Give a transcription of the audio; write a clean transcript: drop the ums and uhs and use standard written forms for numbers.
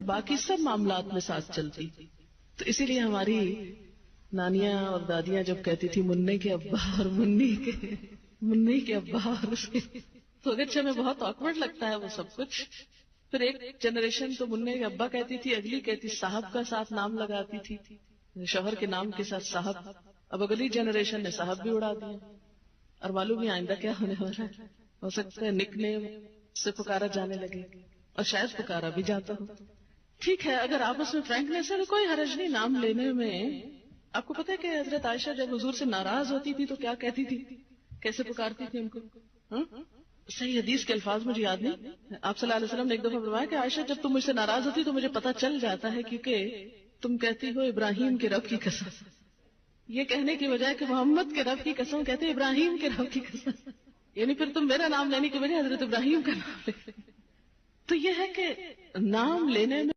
باقی سب معاملات میں ساتھ چلتی. تو اسی لیے ہماری نانیاں اور دادیاں جب کہتی تھی مننے کے ابا اور منی کے ابا اور تو اگرچہ میں بہت آکورڈ لگتا ہے وہ سب کچھ. پھر ایک جنریشن تو مننے کے ابا کہتی تھی, اگلی کہتی صاحب کا ساتھ نام لگاتی تھی, شوہر کے نام کے ساتھ صاحب. اب اگلی جنریشن نے صاحب بھی اڑا دیا, اور معلوم نہیں آئندہ کیا ہونے والا ہے. ہو سکتا ہے نک نیم سے پکارا جانے لگے, اور شاید پکارا بھی جاتا ہو. ٹھیک ہے, اگر آپ اس میں فرینکنیس ہے کوئی حرج نہیں نام لینے میں. آپ کو پتا ہے کہ حضرت عائشہ جب حضور سے ناراض ہوتی تھی تو کیا کہتی تھی, کیسے پکارتی تھی ان کو؟ صحیح حدیث کے الفاظ مجھے یاد نہیں. آپ صلی اللہ علیہ وسلم نے ایک دفعہ فرمایا کہ عائشہ جب تم مجھ سے ناراض ہوتی تو مجھے پتا چل جاتا ہے, کیونکہ تم کہتی ہو ابراہیم کے رب کی قسم. یہ کہنے کی بجائے کہ محمد کے رب کی قسم کہتے ابراہیم کے رب کی قسم, یعنی پھر تم میرا نام لینے کی بجائے حضرت ابراہیم کا نام لے. تو یہ ہے کہ نام لینے میں